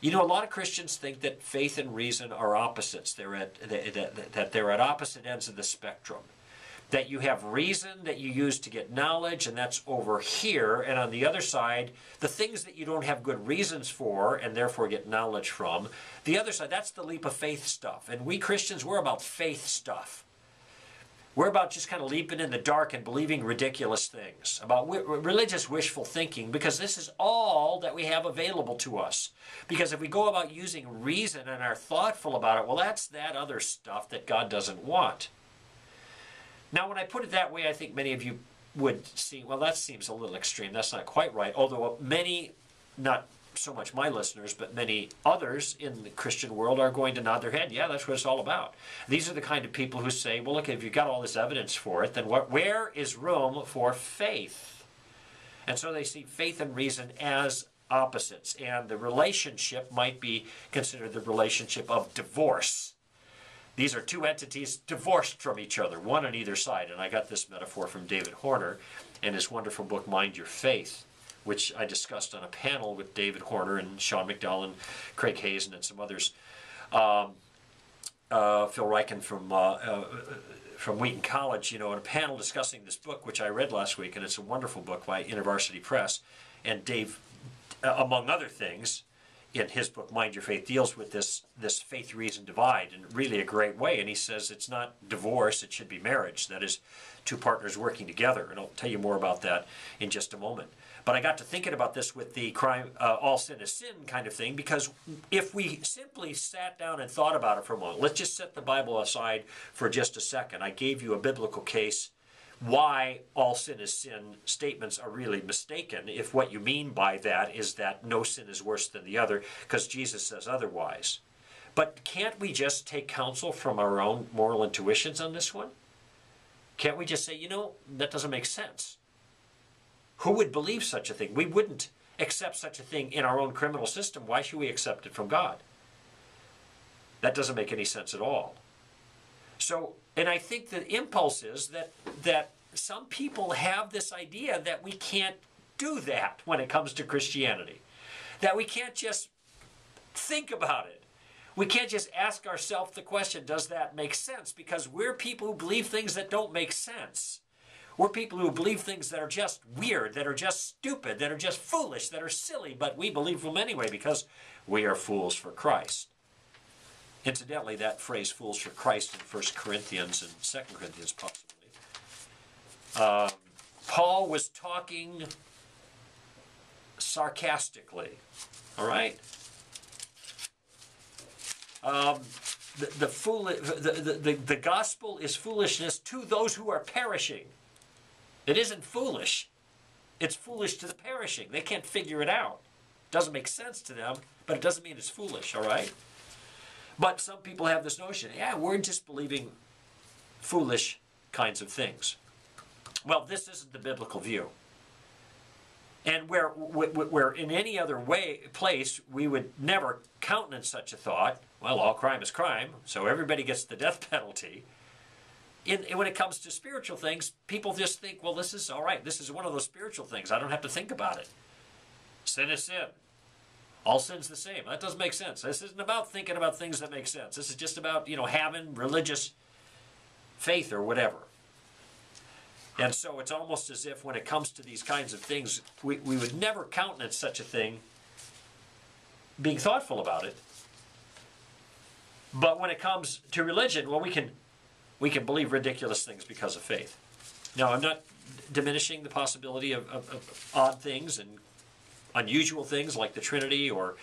You know, a lot of Christians think that faith and reason are opposites. That they're at opposite ends of the spectrum. That you have reason that you use to get knowledge, and that's over here. And on the other side, the things that you don't have good reasons for and therefore get knowledge from, the other side, that's the leap of faith stuff. And we Christians, we're about faith stuff. We're about just kind of leaping in the dark and believing ridiculous things, about religious wishful thinking, because this is all that we have available to us. Because if we go about using reason and are thoughtful about it, well, that's that other stuff that God doesn't want. Now, when I put it that way, I think many of you would see, well, that seems a little extreme. That's not quite right. Although many, not so much my listeners, but many others in the Christian world are going to nod their head. Yeah, that's what it's all about. These are the kind of people who say, well, look, if you've got all this evidence for it, then where is room for faith? And so they see faith and reason as opposites. And the relationship might be considered the relationship of divorce. These are two entities divorced from each other, one on either side. And I got this metaphor from David Horner in his wonderful book, Mind Your Faith, which I discussed on a panel with David Horner and Sean McDowell and Craig Hazen and some others. Phil Ryken from Wheaton College, you know, in a panel discussing this book, which I read last week, and it's a wonderful book by InterVarsity Press. And Dave, among other things, in his book, Mind Your Faith, deals with this faith-reason divide in really a great way. And he says it's not divorce, it should be marriage. That is, two partners working together. And I'll tell you more about that in just a moment. But I got to thinking about this with the crime, all sin is sin kind of thing, because if we simply sat down and thought about it for a moment, let's just set the Bible aside for just a second. I gave you a biblical case why all sin is sin statements are really mistaken if what you mean by that is that no sin is worse than the other, because Jesus says otherwise. But can't we just take counsel from our own moral intuitions on this one? Can't we just say, you know, that doesn't make sense? Who would believe such a thing? We wouldn't accept such a thing in our own criminal system. Why should we accept it from God? That doesn't make any sense at all. So, and I think the impulse is that some people have this idea that we can't do that when it comes to Christianity. That we can't just think about it. We can't just ask ourselves the question, does that make sense? Because we're people who believe things that don't make sense. We're people who believe things that are just weird, that are just stupid, that are just foolish, that are silly, but we believe them anyway because we are fools for Christ. Incidentally, that phrase, fools for Christ, in 1 Corinthians and 2 Corinthians possibly. Paul was talking sarcastically, all right? The gospel is foolishness to those who are perishing. It isn't foolish. It's foolish to the perishing. They can't figure it out. It doesn't make sense to them, but it doesn't mean it's foolish, all right? But some people have this notion, yeah, we're just believing foolish kinds of things. Well, this isn't the biblical view. And where in any other place we would never countenance such a thought, well, all crime is crime, so everybody gets the death penalty. When it comes to spiritual things, people just think, well, this is all right. This is one of those spiritual things. I don't have to think about it. Sin is sin. All sin's the same. That doesn't make sense. This isn't about thinking about things that make sense. This is just about, you know, having religious faith or whatever. And so it's almost as if when it comes to these kinds of things, we would never countenance such a thing being thoughtful about it. But when it comes to religion, well, we can believe ridiculous things because of faith. Now, I'm not diminishing the possibility of odd things and unusual things like the Trinity or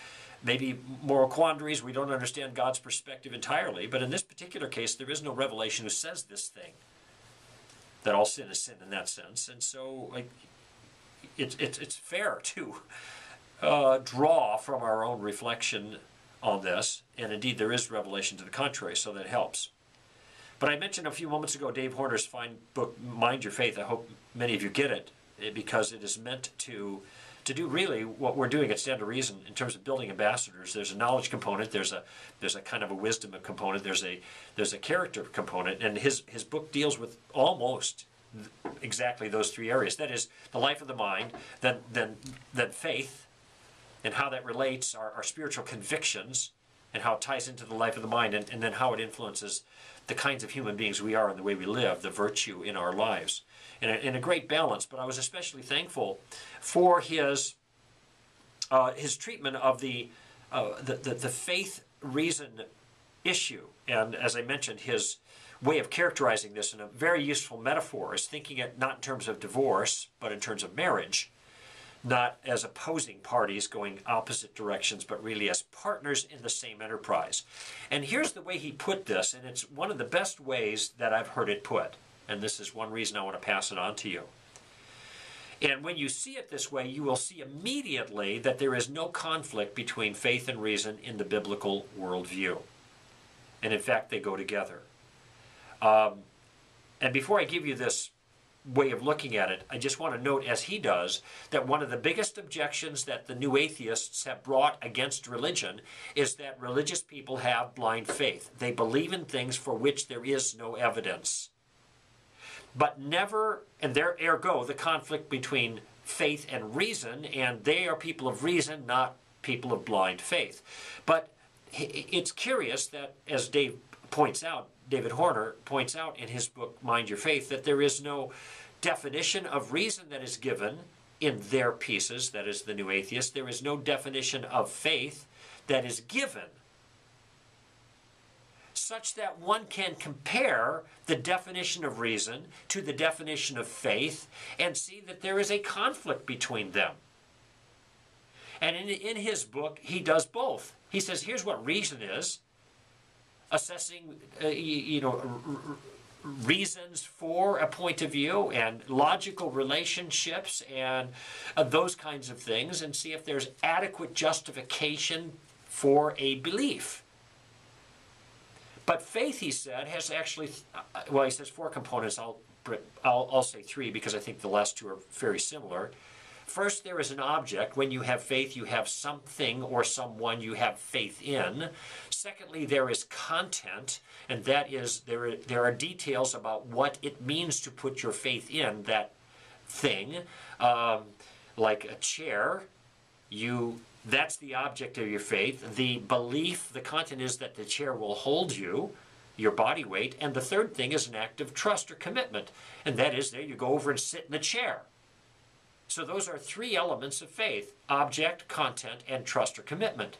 maybe moral quandaries. We don't understand God's perspective entirely. But in this particular case, there is no revelation who says this thing, that all sin is sin in that sense. And so it's fair to draw from our own reflection on this. And indeed, there is revelation to the contrary, so that helps. But I mentioned a few moments ago Dave Horner's fine book, Mind Your Faith. I hope many of you get it, because it is meant to do really what we're doing at Stand to Reason in terms of building ambassadors. There's a knowledge component, there's a kind of a wisdom component, there's a character component, and his book deals with almost exactly those three areas. That is, the life of the mind, then faith, and how that relates, our spiritual convictions, and how it ties into the life of the mind, and then how it influences the kinds of human beings we are and the way we live, the virtue in our lives, in a great balance. But I was especially thankful for his treatment of the faith-reason issue. And as I mentioned, his way of characterizing this in a very useful metaphor is thinking it not in terms of divorce, but in terms of marriage, not as opposing parties going opposite directions, but really as partners in the same enterprise. And here's the way he put this, and it's one of the best ways that I've heard it put. And this is one reason I want to pass it on to you. And when you see it this way, you will see immediately that there is no conflict between faith and reason in the biblical worldview. And in fact, they go together. And before I give you this way of looking at it, I just want to note, as he does, that one of the biggest objections that the new atheists have brought against religion is that religious people have blind faith. They believe in things for which there is no evidence. But never, and there ergo the conflict between faith and reason, and they are people of reason, not people of blind faith. But it's curious that, as David Horner points out in his book, Mind Your Faith, that there is no definition of reason that is given in their pieces, that is the new atheist. There is no definition of faith that is given, such that one can compare the definition of reason to the definition of faith and see that there is a conflict between them. And in his book, he does both. He says, here's what reason is, assessing, reasons for a point of view and logical relationships and those kinds of things, and see if there's adequate justification for a belief. But faith, he said, has actually, well, he says 4 components. I'll say 3 because I think the last 2 are very similar. First, there is an object. When you have faith, you have something or someone you have faith in. Secondly, there is content, and that is there are details about what it means to put your faith in that thing. Like a chair, that's the object of your faith. The belief, the content is that the chair will hold you, your body weight. And the third thing is an act of trust or commitment, and that is there you go over and sit in the chair. So those are 3 elements of faith: object, content, and trust or commitment.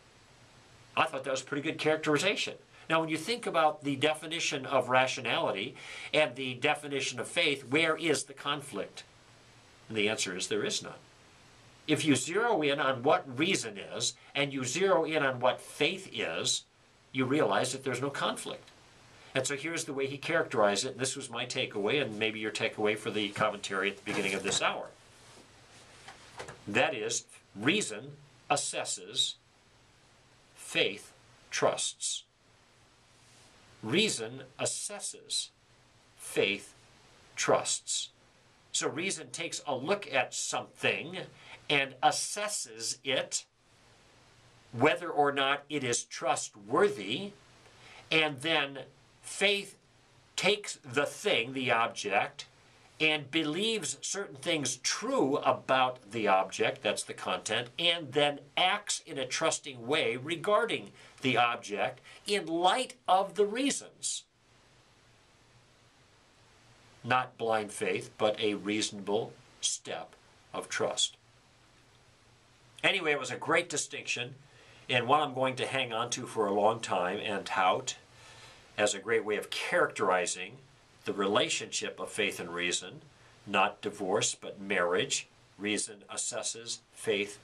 I thought that was a pretty good characterization. Now, when you think about the definition of rationality and the definition of faith, where is the conflict? And the answer is there is none. If you zero in on what reason is and you zero in on what faith is, you realize that there's no conflict. And so here's the way he characterized it. And this was my takeaway, and maybe your takeaway for the commentary at the beginning of this hour. That is, reason assesses, faith trusts. Reason assesses, faith trusts. So reason takes a look at something and assesses it, whether or not it is trustworthy, and then faith takes the thing, the object, and believes certain things true about the object, that's the content, and then acts in a trusting way regarding the object in light of the reasons. Not blind faith, but a reasonable step of trust. Anyway, it was a great distinction, and one I'm going to hang on to for a long time and tout as a great way of characterizing the relationship of faith and reason, not divorce, but marriage. Reason assesses, faith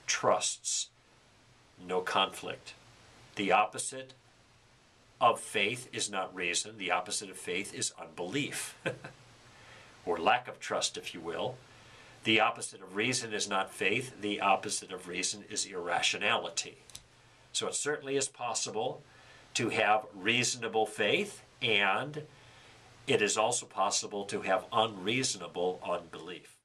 trusts. No conflict. The opposite of faith is not reason. The opposite of faith is unbelief, or lack of trust, if you will. The opposite of reason is not faith. The opposite of reason is irrationality. So it certainly is possible to have reasonable faith, and it is also possible to have unreasonable unbelief.